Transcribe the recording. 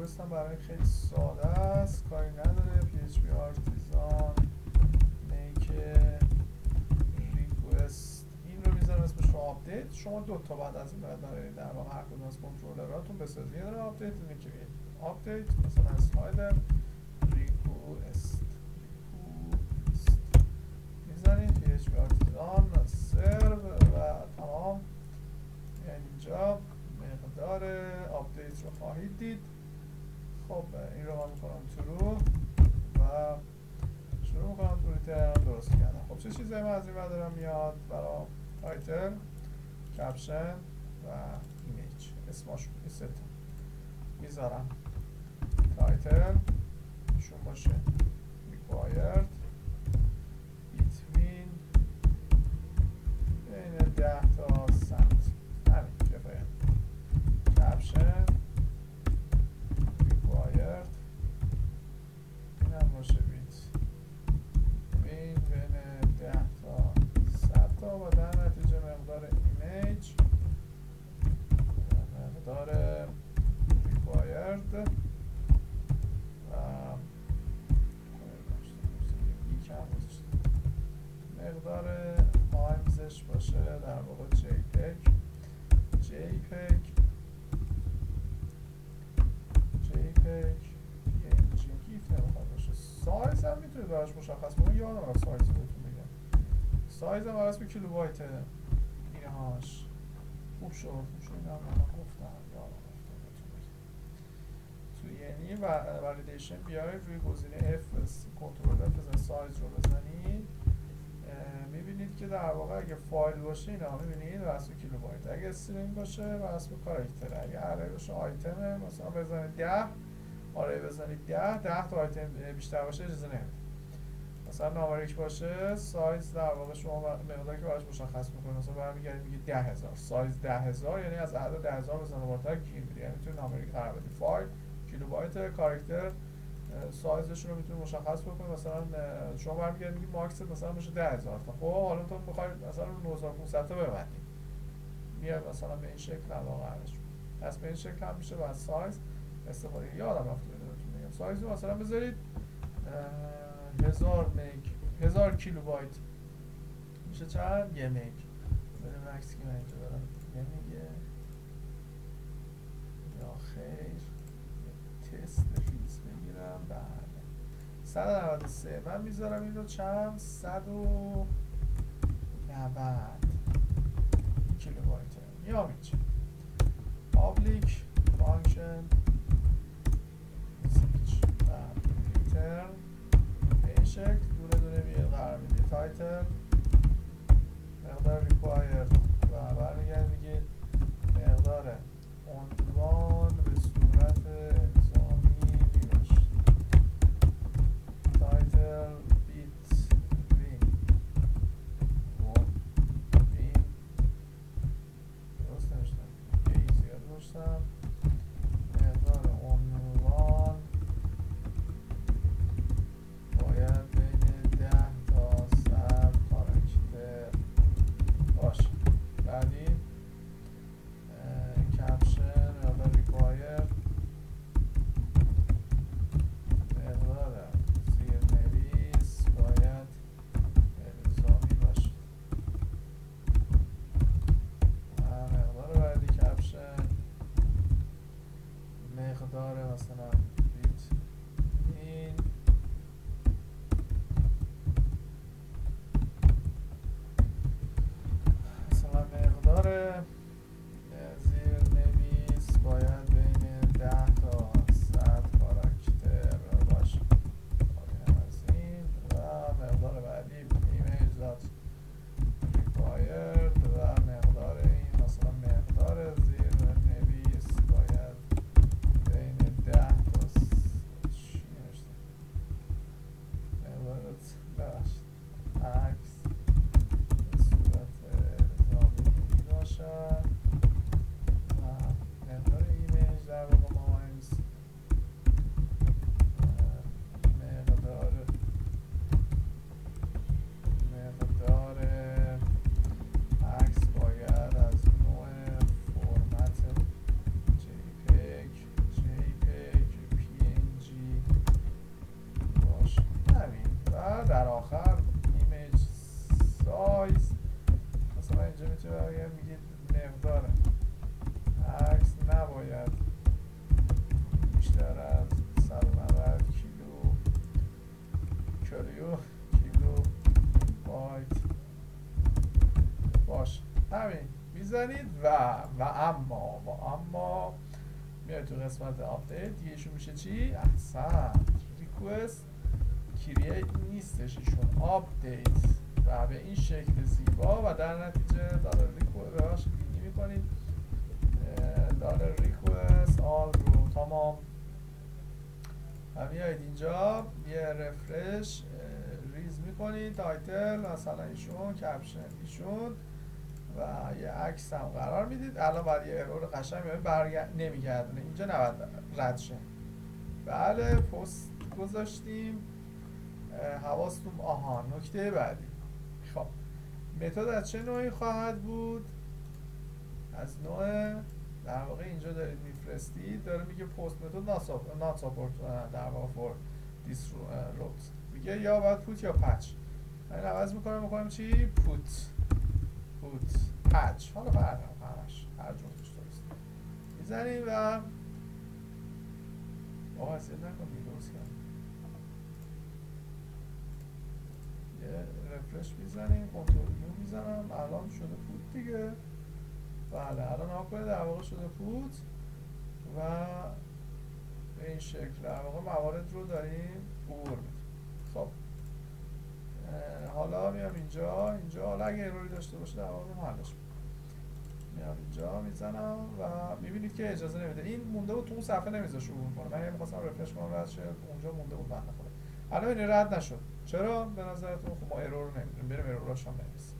نوشتم برای خیلی ساده است، کاری نداره. PHP artisan make request این رو میذارم اسمش رو آپدیت. شما دو تا بعد از این بعد برای در واقع هر کدوم از کنترلراتون بسازید. یه دونه آپدیت اینه که آپدیت مثلا اسلایدر request میزنید PHP artisan serve و تمام. یعنی اینجا مقدار آپدیت رو خواهید دید. خب این رو من میکنم ترو و شروع میکنم تو ریترن درست کردم. خب چه چیزایی من از این بعد دارم میاد برای تایتل، کپشن و ایمیج. اسماشون این سه تا میذارم. تایتل شون باشه required between بین 10 تا 100. همین کفایت. کپشن required این هم باشه بین 10 تا 100 تا و در نتیجه مقدار ایمیج مقدار required و مقدار تایمزش باشه در واقع JPEG PNG گیف نمیخواد باشه. سایز هم میتونید براش مشخص کنید. یادم رفت سایز بهتون بگم. سایز هم بر اسم کیلوبایت اینهاش. خوب شد این هم من گفتم یادم رفت بهتون بگم. تو یعنی والیدیشن بیاید روی گزینه F کنترل بزنید، سایز رو بزنید، میبینید که در واقع اگه فایل باشه اینا میبینید بر اسم کیلوبایت، اگه استرینگ باشه بر اسم کاراکتر، اگه اره باشه آیتمه. مثلا بزنید 10 آره بزنید 10 تا آیتم بیشتر باشه اجازه نمیده. مثلا نامریک باشه سایز در واقع شما مقداری که براش مشخص میکنید. مثلا برمیگردید میگید 10000 سایز 10000 یعنی از عدد 10000 بزنه بالاتر گیر میره، یعنی میتونید نامریک قرار بدید. فایل کیلوبایت، کاراکتر سایزش رو میتونید مشخص بکنید. مثلا شما برمیگردید میگید ماکس مثلا میشه 10000 تا. خب حالا تو میخواید مثلا 9500 تا ببندید، میاد مثلا به این شکل در واقع پس به این شکل هم میشه. بعد سایز استفاده یادم رفت بهتون بگم. سایز رو مثلا بذارید 1000 کیلوبایت میشه چند؟ 1 مگ. ببینیم عکسی که من اینجا دارم 1 مگه یا خیر. تست ریز بگیرم. بله 193 من میذارم این رو چند؟ 190 کیلوبایت یا میشه. پابلیک فانکشن مسیج و ریترن به این شکل دونه بیه قرار میدید. تایتل مقدار required و برمیگرد میگید مقدار عنوان به صورت الزامی میباشد. تایتل بیت وین درست نوشتم یه زیاد داشتم. مقدار عنوان باید بین 10 تا 100 کاراکتر باشه. بعدی کپشن مقدار required مقدار زیرنویس باید الزامی باشه. مقدار بعدی کپشن مقدار مثلا بیت این مثلا مقدار زیرنویس باید بین 10 تا 100 کاراکتر باشه. از این و مقدار بعدی ایمیج دات required و مقدار این مثلا مقدار زیرنویس باید بین 10 تا چی نوشتم در آخر ایمیج سایز مثلا اینجا میتونه بگم میگید مقدار عکس نباید بیشتر از 190 کیلو بایت باشه. همین میزنید و اما میاد تو قسمت آپدیت دیگه ایشون میشه چی؟ احسن ریکوست کرییت نیستش ایشون آپدیت و به این شکل زیبا و در نتیجه داره ریکوست بینی میکنید داره ریکوست آل رو تمام و میایید اینجا یه رفرش ریز میکنید تایتل مثلا ایشون کپشن ایشون و یه عکس هم قرار میدید. الان باید یه ارور قشنگ نمیگردونه اینجا نباید رد شه. بله پست گذاشتیم حواستون نکته بعدی خب متد از چه نوعی خواهد بود؟ از نوع در واقع اینجا دارید میفرستید داره میگه پست متد not support در واقع for this route میگه یا باید پوت یا پچ. من عوض میکنم چی؟ پوت پچ حالا همش هر جفتش درست میزنیم و اصلا نکنیم درست کنیم یه رفرش میزنیم کنترل یو میزنم الان شده پوت دیگه. بله الان ها کنه در واقع شده پوت و به این شکل در واقع موارد رو داریم عبور میدیم. خب حالا میام اینجا حالا اگه اروری داشته باشه در واقع حلش میام اینجا میزنم و میبینید که اجازه نمیده این مونده بود تو اون صفحه نمیذاش عبور کنه. من میخواستم رفرش کنم رد شه اونجا مونده بود بنده خدا الان این رد نشد. چرا به نظرتون؟ خب ما ارور رو نمیدونیم بریم اروراش هم نمیرسیم.